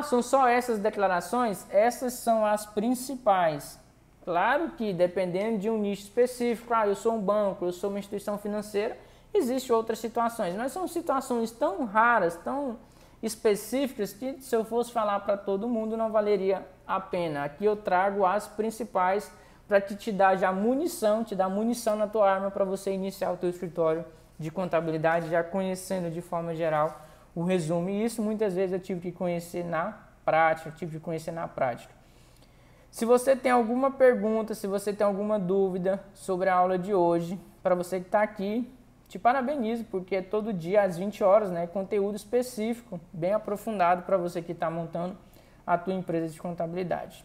São só essas declarações? Essas são as principais. Claro que dependendo de um nicho específico, eu sou um banco, eu sou uma instituição financeira, existem outras situações, mas são situações tão raras, tão específicas, que se eu fosse falar para todo mundo não valeria a pena. Aqui eu trago as principais para te dar já munição, te dar munição na tua arma para você iniciar o teu escritório de contabilidade, já conhecendo de forma geral o resumo. E isso muitas vezes eu tive que conhecer na prática, Se você tem alguma pergunta, se você tem alguma dúvida sobre a aula de hoje, para você que está aqui, te parabenizo, porque é todo dia às 20 horas, né, conteúdo específico, bem aprofundado para você que está montando a tua empresa de contabilidade.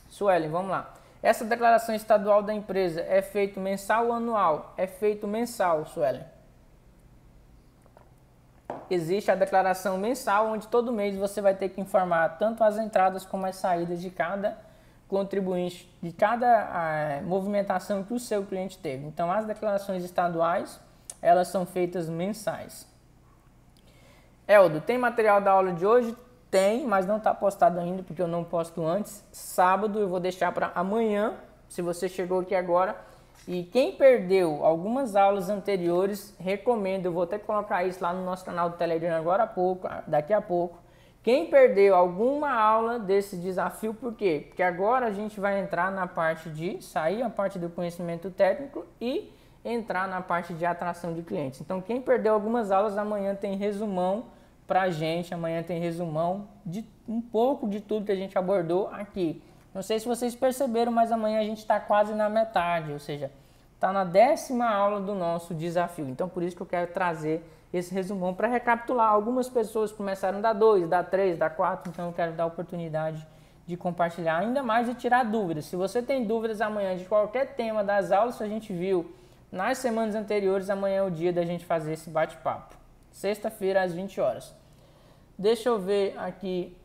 Suelen, vamos lá. Essa declaração estadual da empresa é feito mensal ou anual? É feito mensal, Suelen. Existe a declaração mensal, onde todo mês você vai ter que informar tanto as entradas como as saídas de cada contribuinte, de cada movimentação que o seu cliente teve. Então, as declarações estaduais, elas são feitas mensais. Eldo, tem material da aula de hoje? Tem, mas não está postado ainda, porque eu não posto antes. Sábado eu vou deixar para amanhã, se você chegou aqui agora. E quem perdeu algumas aulas anteriores, recomendo, eu vou até colocar isso lá no nosso canal do Telegram daqui a pouco. Quem perdeu alguma aula desse desafio, por quê? Porque agora a gente vai entrar na parte de sair a parte do conhecimento técnico e entrar na parte de atração de clientes. Então quem perdeu algumas aulas, amanhã tem resumão pra gente, amanhã tem resumão de um pouco de tudo que a gente abordou aqui. Não sei se vocês perceberam, mas amanhã a gente está quase na metade, ou seja, está na 10ª aula do nosso desafio. Então, por isso que eu quero trazer esse resumão para recapitular. Algumas pessoas começaram da 2, da 3, da 4, então eu quero dar a oportunidade de compartilhar ainda mais e tirar dúvidas. Se você tem dúvidas amanhã de qualquer tema das aulas que a gente viu nas semanas anteriores, amanhã é o dia da gente fazer esse bate-papo. Sexta-feira, às 20 horas. Deixa eu ver aqui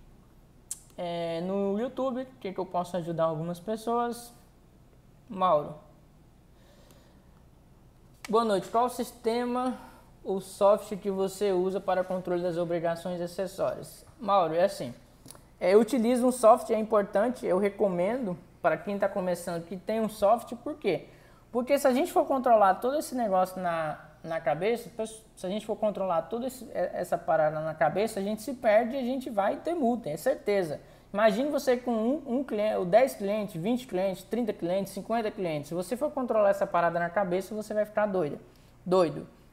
no YouTube, o que eu posso ajudar algumas pessoas. Mauro. Boa noite. Qual o sistema ou software que você usa para controle das obrigações acessórias? Mauro, é assim. Eu utilizo um software, é importante, eu recomendo para quem está começando que tenha um software. Por quê? Porque se a gente for controlar todo esse negócio na cabeça, se a gente for controlar toda essa parada na cabeça, a gente se perde e a gente vai ter multa, é certeza. Imagine você com um cliente, ou 10 clientes, 20 clientes, 30 clientes, 50 clientes. Se você for controlar essa parada na cabeça, você vai ficar doido.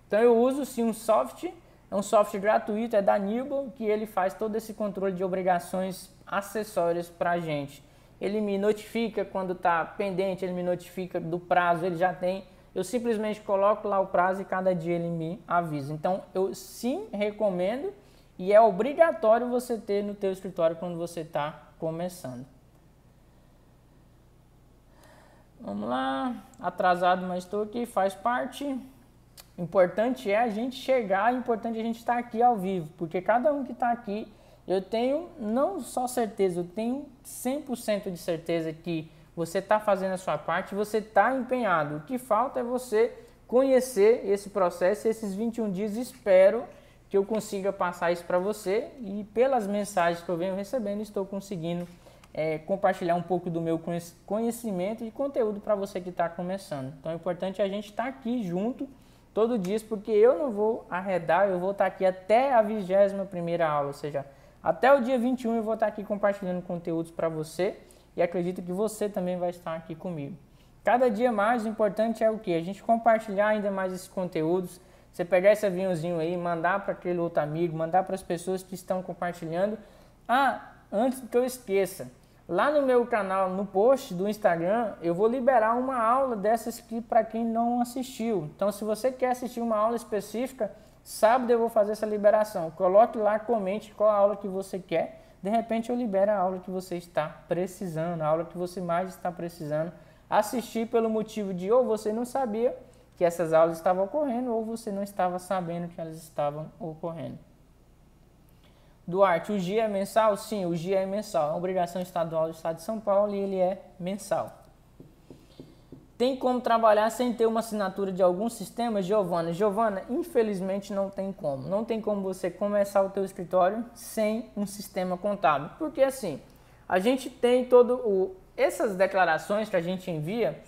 Então eu uso sim um software, é um software gratuito, é da Nibble, que ele faz todo esse controle de obrigações acessórias para a gente. Ele me notifica quando está pendente, ele me notifica do prazo, ele já tem. Eu simplesmente coloco lá o prazo e cada dia ele me avisa. Então eu sim recomendo e é obrigatório você ter no teu escritório quando você está começando. Vamos lá, atrasado, mas estou aqui, faz parte. Importante é a gente chegar, importante é a gente estar aqui ao vivo, porque cada um que está aqui, eu tenho não só certeza, eu tenho 100% de certeza que você está fazendo a sua parte, você está empenhado. O que falta é você conhecer esse processo, esses 21 dias, espero que eu consiga passar isso para você e pelas mensagens que eu venho recebendo, estou conseguindo compartilhar um pouco do meu conhecimento e conteúdo para você que está começando. Então, o importante é a gente estar aqui junto todo dia, porque eu não vou arredar, eu vou estar aqui até a 21ª aula, ou seja, até o dia 21 eu vou estar aqui compartilhando conteúdos para você e acredito que você também vai estar aqui comigo. Cada dia mais, o importante é o que? A gente compartilhar ainda mais esses conteúdos, você pegar esse aviãozinho aí, mandar para aquele outro amigo, mandar para as pessoas que estão compartilhando. Antes que eu esqueça, lá no meu canal, no post do Instagram, eu vou liberar uma aula dessas aqui para quem não assistiu. Então, se você quer assistir uma aula específica, sábado eu vou fazer essa liberação. Coloque lá, comente qual a aula que você quer. De repente eu libero a aula que você está precisando, a aula que você mais está precisando assistir pelo motivo de ou você não sabia que essas aulas estavam ocorrendo ou você não estava sabendo que elas estavam ocorrendo. Duarte, o GIA é mensal? Sim, o GIA é mensal. É uma obrigação estadual do Estado de São Paulo e ele é mensal. Tem como trabalhar sem ter uma assinatura de algum sistema, Giovana? Giovana, infelizmente não tem como. Não tem como você começar o teu escritório sem um sistema contábil. Porque assim, a gente tem essas declarações que a gente envia,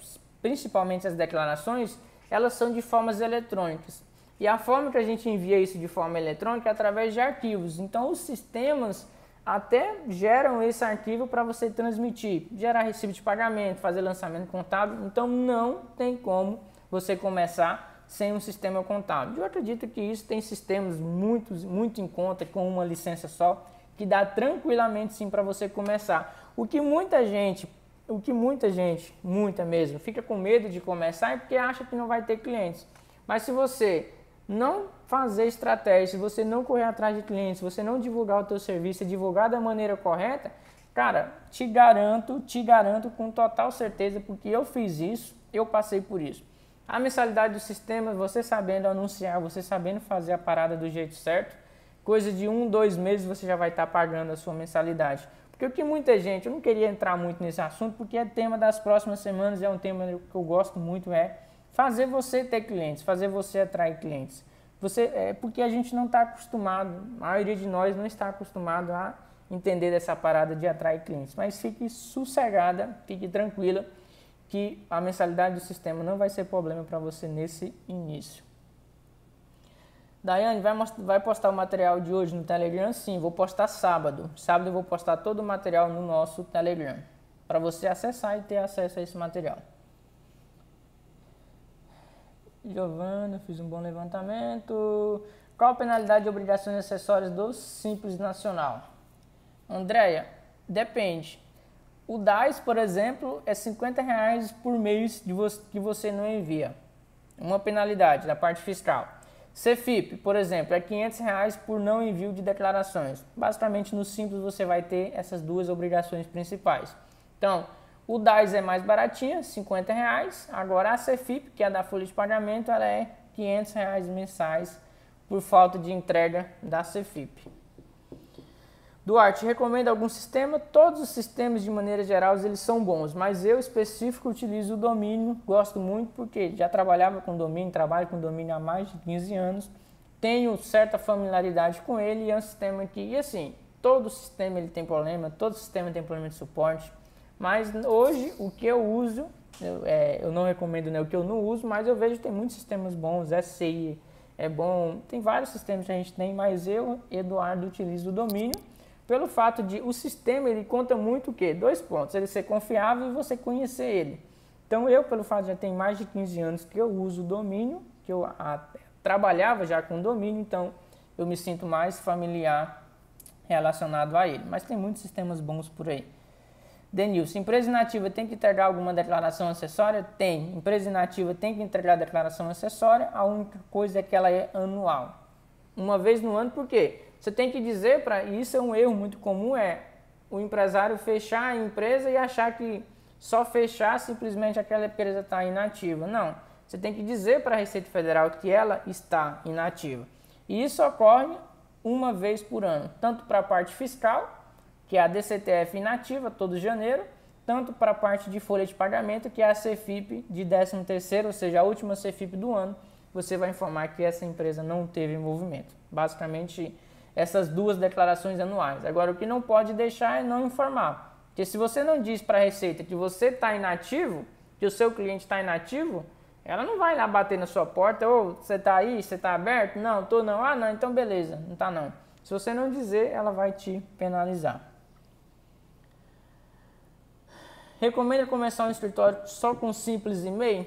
principalmente as declarações, elas são de formas eletrônicas. E a forma que a gente envia isso de forma eletrônica é através de arquivos. Então, os sistemas até geram esse arquivo para você transmitir, gerar recibo de pagamento, fazer lançamento contábil. Então, não tem como você começar sem um sistema contábil. Eu acredito que isso tem sistemas muito em conta, com uma licença só, que dá tranquilamente sim para você começar. O que muita gente, muita mesmo, fica com medo de começar é porque acha que não vai ter clientes. Mas se você não fazer estratégia, se você não correr atrás de clientes, se você não divulgar o teu serviço e divulgar da maneira correta, cara, te garanto com total certeza, porque eu fiz isso, eu passei por isso. A mensalidade do sistema, você sabendo anunciar, você sabendo fazer a parada do jeito certo, coisa de 1, 2 meses você já vai estar pagando a sua mensalidade. Porque o que muita gente, eu não queria entrar muito nesse assunto, porque é tema das próximas semanas, é um tema que eu gosto muito, é fazer você ter clientes, fazer você atrair clientes. Porque a gente não está acostumado, a maioria de nós não está acostumado a entender dessa parada de atrair clientes. Mas fique sossegada, fique tranquila, que a mensalidade do sistema não vai ser problema para você nesse início. Daiane, vai postar o material de hoje no Telegram? Sim, vou postar sábado. Sábado eu vou postar todo o material no nosso Telegram, para você acessar e ter acesso a esse material. Giovana, fiz um bom levantamento. Qual a penalidade de obrigações e acessórias do Simples Nacional? Andréia, depende. O DAS, por exemplo, é R$50 por mês que você não envia. Uma penalidade da parte fiscal. CFIP, por exemplo, é R$500 por não envio de declarações. Basicamente, no Simples, você vai ter essas duas obrigações principais. Então, o DAS é mais baratinho, R$50. Agora, a CFIP, que é da folha de pagamento, ela é R$500 mensais por falta de entrega da CFIP. Duarte, recomenda algum sistema? Todos os sistemas, de maneira geral, eles são bons, mas eu, específico, utilizo o domínio, gosto muito porque já trabalhava com domínio, trabalho com domínio há mais de 15 anos, tenho certa familiaridade com ele e é um sistema que, e assim, todo sistema ele tem problema, todo sistema tem problema de suporte, mas hoje o que eu uso, eu não recomendo, né, o que eu não uso, mas eu vejo que tem muitos sistemas bons, SCI é bom, tem vários sistemas que a gente tem, mas eu, Eduardo, utilizo o domínio, pelo fato de o sistema ele conta muito o quê? 2 pontos, ele ser confiável e você conhecer ele. Então eu, pelo fato de já ter mais de 15 anos que eu uso o domínio, que eu trabalhava já com domínio, então eu me sinto mais familiar relacionado a ele. Mas tem muitos sistemas bons por aí. Denilson, empresa inativa tem que entregar alguma declaração acessória? Tem. Empresa inativa tem que entregar declaração acessória, a única coisa é que ela é anual. Uma vez no ano, por quê? Você tem que dizer, isso é um erro muito comum, é o empresário fechar a empresa e achar que só fechar simplesmente aquela empresa está inativa. Não, você tem que dizer para a Receita Federal que ela está inativa. E isso ocorre uma vez por ano, tanto para a parte fiscal, que é a DCTF inativa, todo janeiro, tanto para a parte de folha de pagamento, que é a CFIP de 13º, ou seja, a última CFIP do ano, você vai informar que essa empresa não teve movimento. Basicamente, essas duas declarações anuais. Agora, o que não pode deixar é não informar. Porque se você não diz para a Receita que você está inativo, que o seu cliente está inativo, ela não vai lá bater na sua porta, ou você está aí, você está aberto? Não, estou não. Ah, não, então beleza, não está não. Se você não dizer, ela vai te penalizar. Recomenda começar um escritório só com simples e-mail?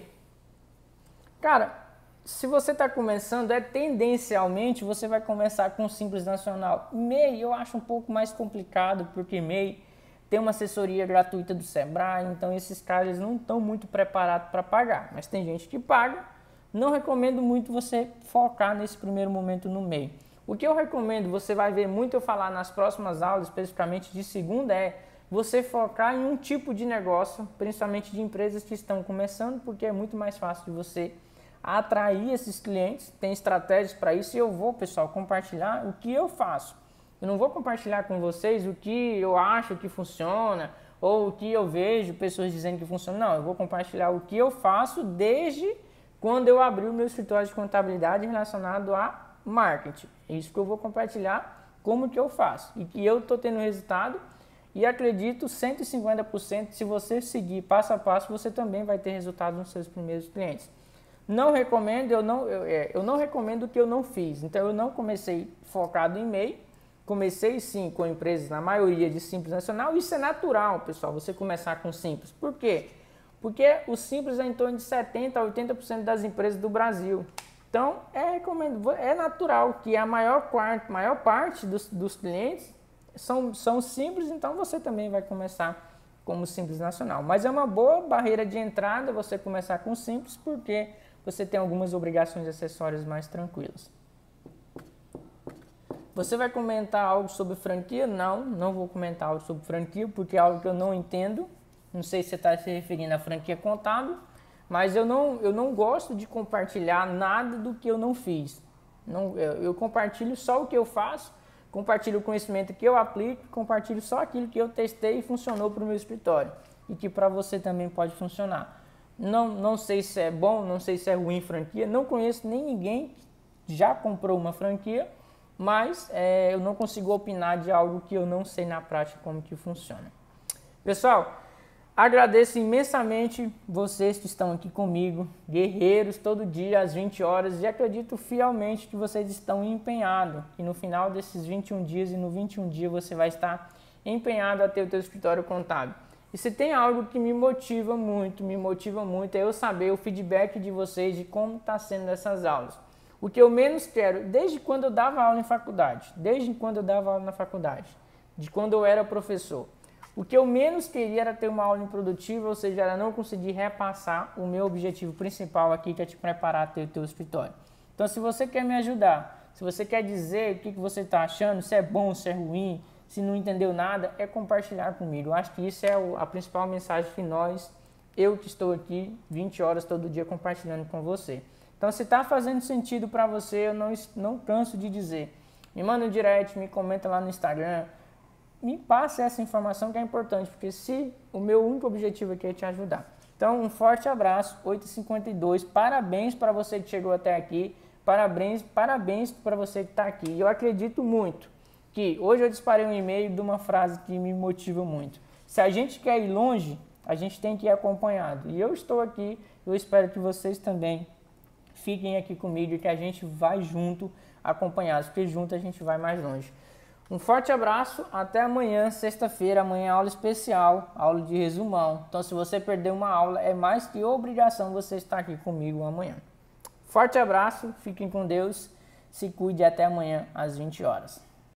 Cara, se você está começando, tendencialmente você vai começar com Simples Nacional. MEI eu acho um pouco mais complicado, porque MEI tem uma assessoria gratuita do Sebrae, então esses caras não estão muito preparados para pagar. Mas tem gente que paga, não recomendo muito você focar nesse primeiro momento no MEI. O que eu recomendo, você vai ver muito eu falar nas próximas aulas, especificamente de segunda, é você focar em um tipo de negócio, principalmente de empresas que estão começando, porque é muito mais fácil de você atrair esses clientes, tem estratégias para isso e eu vou, pessoal, compartilhar o que eu faço. Eu não vou compartilhar com vocês o que eu acho que funciona ou o que eu vejo pessoas dizendo que funciona. Não, eu vou compartilhar o que eu faço desde quando eu abri o meu escritório de contabilidade relacionado a marketing. É isso que eu vou compartilhar, como que eu faço e que eu estou tendo resultado e acredito 150%, se você seguir passo a passo, você também vai ter resultado nos seus primeiros clientes. Não recomendo, eu não recomendo o que eu não fiz. Então eu não comecei focado em MEI, comecei sim com empresas na maioria de Simples Nacional. Isso é natural, pessoal, você começar com Simples. Por quê? Porque o Simples é em torno de 70% a 80% das empresas do Brasil. Então é natural que a maior parte dos clientes são simples, então você também vai começar como Simples Nacional. Mas é uma boa barreira de entrada você começar com Simples, porque você tem algumas obrigações acessórias mais tranquilas. Você vai comentar algo sobre franquia? Não vou comentar algo sobre franquia, porque é algo que eu não entendo. Não sei se você está se referindo à franquia contábil, mas eu não gosto de compartilhar nada do que eu não fiz. Eu compartilho só o que eu faço, compartilho o conhecimento que eu aplico, compartilho só aquilo que eu testei e funcionou para o meu escritório. E que para você também pode funcionar. Não sei se é bom, não sei se é ruim franquia, não conheço nem ninguém que já comprou uma franquia, mas eu não consigo opinar de algo que eu não sei na prática como que funciona. Pessoal, agradeço imensamente vocês que estão aqui comigo, guerreiros, todo dia às 20 horas, e acredito fielmente que vocês estão empenhados, que no final desses 21 dias e no 21 dia você vai estar empenhado a ter o teu escritório contábil. E se tem algo que me motiva muito, é eu saber o feedback de vocês de como está sendo essas aulas. O que eu menos quero, desde quando eu dava aula em faculdade, de quando eu era professor, O que eu menos queria era ter uma aula improdutiva, ou seja, era não conseguir repassar o meu objetivo principal aqui, que é te preparar a ter o teu escritório. Então, se você quer me ajudar, se você quer dizer o que você está achando, se é bom, se é ruim, se não entendeu nada, é compartilhar comigo. Eu acho que isso é a principal mensagem que eu que estou aqui 20 horas todo dia compartilhando com você. Então, se está fazendo sentido para você, eu não canso de dizer. Me manda um direct, me comenta lá no Instagram, me passe essa informação que é importante, porque se o meu único objetivo aqui é te ajudar. Então, um forte abraço, 8h52, parabéns para você que chegou até aqui, parabéns para você que está aqui. E eu acredito muito que hoje eu disparei um e-mail de uma frase que me motiva muito. Se a gente quer ir longe, a gente tem que ir acompanhado. E eu estou aqui, eu espero que vocês também fiquem aqui comigo e que a gente vai junto, acompanhados, porque junto a gente vai mais longe. Um forte abraço, até amanhã, sexta-feira, amanhã é aula especial, aula de resumão. Então, se você perder uma aula, é mais que obrigação você estar aqui comigo amanhã. Forte abraço, fiquem com Deus, se cuide até amanhã às 20 horas.